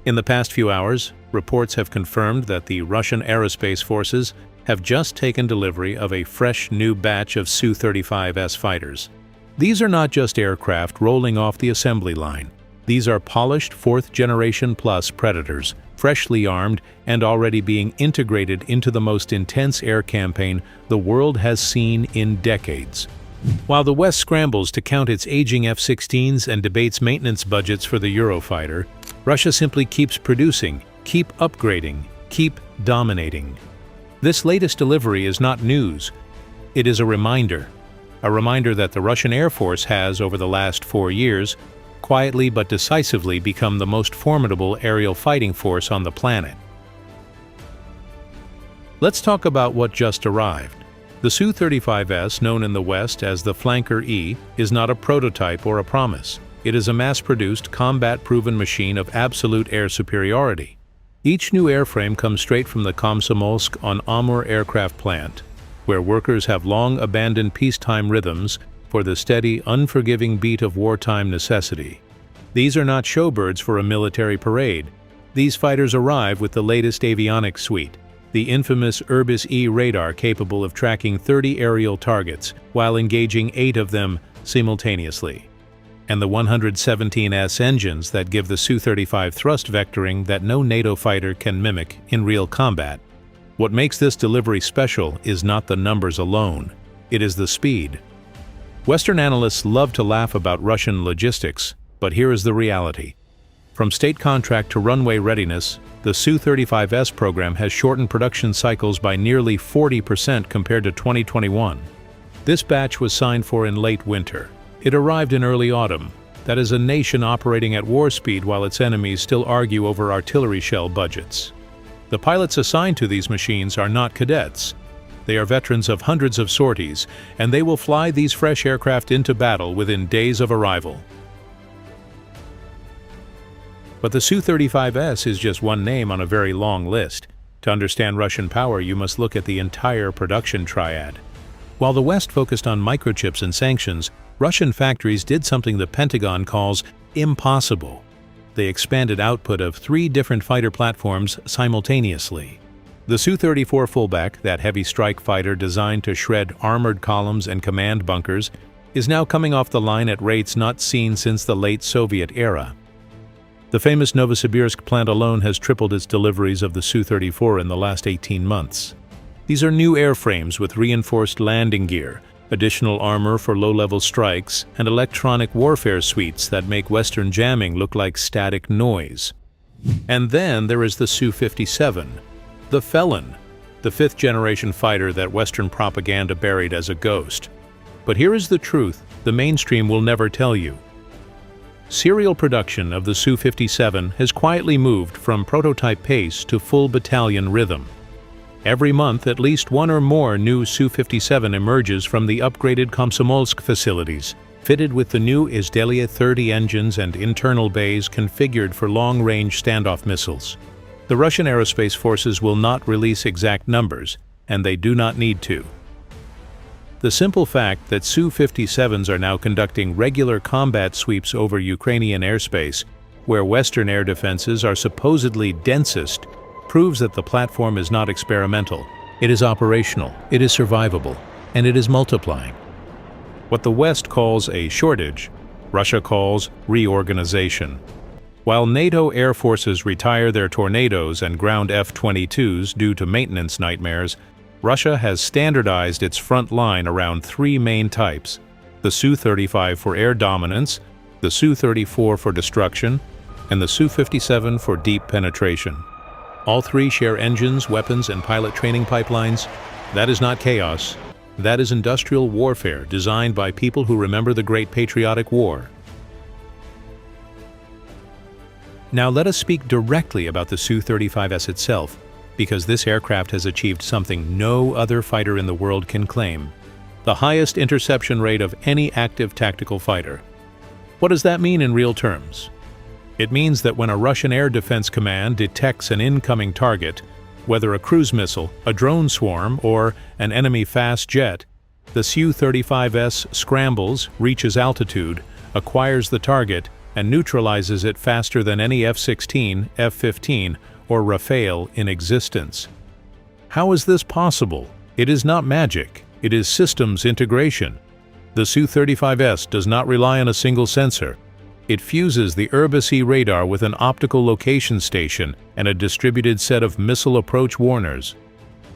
In the past few hours, reports have confirmed that the Russian Aerospace Forces have just taken delivery of a fresh new batch of Su-35S fighters. These are not just aircraft rolling off the assembly line. These are polished 4th generation plus Predators, freshly armed and already being integrated into the most intense air campaign the world has seen in decades. While the West scrambles to count its aging F-16s and debates maintenance budgets for the Eurofighter, Russia simply keeps producing, keep upgrading, keep dominating. This latest delivery is not news. It is a reminder that the Russian Air Force has, over the last 4 years, quietly but decisively become the most formidable aerial fighting force on the planet. Let's talk about what just arrived. The Su-35S, known in the West as the Flanker-E, is not a prototype or a promise. It is a mass-produced, combat-proven machine of absolute air superiority. Each new airframe comes straight from the Komsomolsk-on-Amur aircraft plant, where workers have long abandoned peacetime rhythms for the steady, unforgiving beat of wartime necessity. These are not showbirds for a military parade. These fighters arrive with the latest avionics suite, the infamous Irbis-E radar capable of tracking 30 aerial targets while engaging 8 of them simultaneously, and the 117S engines that give the Su-35 thrust vectoring that no NATO fighter can mimic in real combat. What makes this delivery special is not the numbers alone, it is the speed. Western analysts love to laugh about Russian logistics, but here is the reality. From state contract to runway readiness, the Su-35S program has shortened production cycles by nearly 40% compared to 2021. This batch was signed for in late winter. It arrived in early autumn. That is a nation operating at war speed while its enemies still argue over artillery shell budgets. The pilots assigned to these machines are not cadets. They are veterans of hundreds of sorties, and they will fly these fresh aircraft into battle within days of arrival. But the Su-35S is just one name on a very long list. To understand Russian power, you must look at the entire production triad. While the West focused on microchips and sanctions, Russian factories did something the Pentagon calls impossible. They expanded output of 3 different fighter platforms simultaneously. The Su-34 fullback, that heavy strike fighter designed to shred armored columns and command bunkers, is now coming off the line at rates not seen since the late Soviet era. The famous Novosibirsk plant alone has tripled its deliveries of the Su-34 in the last 18 months. These are new airframes with reinforced landing gear, additional armor for low-level strikes, and electronic warfare suites that make Western jamming look like static noise. And then there is the Su-57. The Felon, the 5th-generation fighter that Western propaganda buried as a ghost. But here is the truth the mainstream will never tell you. Serial production of the Su-57 has quietly moved from prototype pace to full battalion rhythm. Every month, at least one or more new Su-57 emerges from the upgraded Komsomolsk facilities, fitted with the new Izdelia 30 engines and internal bays configured for long-range standoff missiles. The Russian Aerospace Forces will not release exact numbers, and they do not need to. The simple fact that Su-57s are now conducting regular combat sweeps over Ukrainian airspace, where Western air defenses are supposedly densest, proves that the platform is not experimental. It is operational, it is survivable, and it is multiplying. What the West calls a shortage, Russia calls reorganization. While NATO air forces retire their Tornadoes and ground F-22s due to maintenance nightmares, Russia has standardized its front line around 3 main types: the Su-35 for air dominance, the Su-34 for destruction, and the Su-57 for deep penetration. All 3 share engines, weapons, and pilot training pipelines. That is not chaos. That is industrial warfare designed by people who remember the Great Patriotic War. Now let us speak directly about the Su-35S itself, because this aircraft has achieved something no other fighter in the world can claim: the highest interception rate of any active tactical fighter. What does that mean in real terms? It means that when a Russian Air Defense Command detects an incoming target, whether a cruise missile, a drone swarm, or an enemy fast jet, the Su-35S scrambles, reaches altitude, acquires the target, and neutralizes it faster than any F-16, F-15, or Rafale in existence. How is this possible? It is not magic, it is systems integration. The Su-35S does not rely on a single sensor. It fuses the Irbis-E radar with an optical location station and a distributed set of missile approach warners.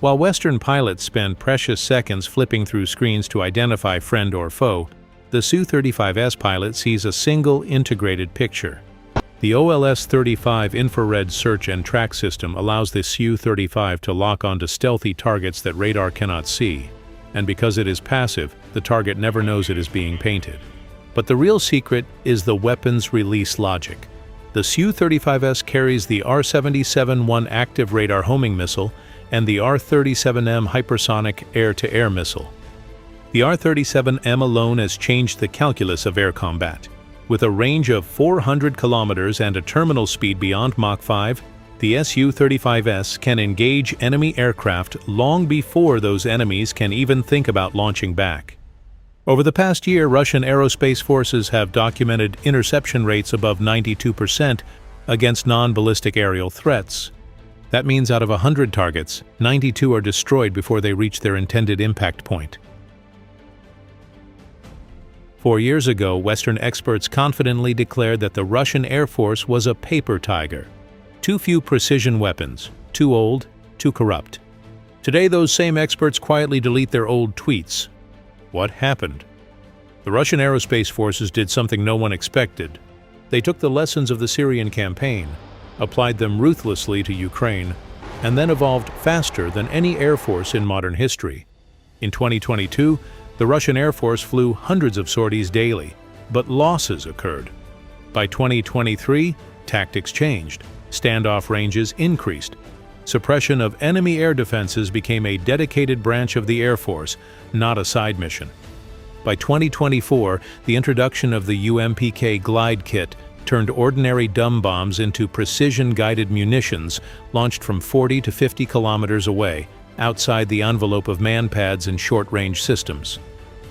While Western pilots spend precious seconds flipping through screens to identify friend or foe, the Su-35S pilot sees a single integrated picture. The OLS-35 infrared search and track system allows the Su-35 to lock onto stealthy targets that radar cannot see, and because it is passive, the target never knows it is being painted. But the real secret is the weapons release logic. The Su-35S carries the R-77-1 active radar homing missile and the R-37M hypersonic air-to-air missile. The R-37M alone has changed the calculus of air combat. With a range of 400 kilometers and a terminal speed beyond Mach 5, the Su-35S can engage enemy aircraft long before those enemies can even think about launching back. Over the past year, Russian Aerospace Forces have documented interception rates above 92% against non-ballistic aerial threats. That means out of 100 targets, 92 are destroyed before they reach their intended impact point. 4 years ago, Western experts confidently declared that the Russian Air Force was a paper tiger. Too few precision weapons, too old, too corrupt. Today, those same experts quietly delete their old tweets. What happened? The Russian Aerospace Forces did something no one expected. They took the lessons of the Syrian campaign, applied them ruthlessly to Ukraine, and then evolved faster than any air force in modern history. In 2022, the Russian Air Force flew hundreds of sorties daily, but losses occurred. By 2023, tactics changed, standoff ranges increased. Suppression of enemy air defenses became a dedicated branch of the Air Force, not a side mission. By 2024, the introduction of the UMPK glide kit turned ordinary dumb bombs into precision-guided munitions launched from 40 to 50 kilometers away, outside the envelope of man-pads and short-range systems.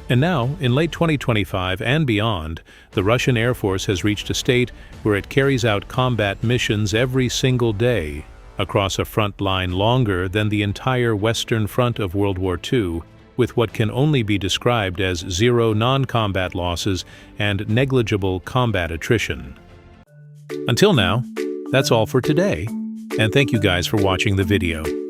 And now, in late 2025 and beyond, the Russian Air Force has reached a state where it carries out combat missions every single day across a front line longer than the entire Western Front of World War II, with what can only be described as zero non-combat losses and negligible combat attrition. Until now, that's all for today, and thank you guys for watching the video.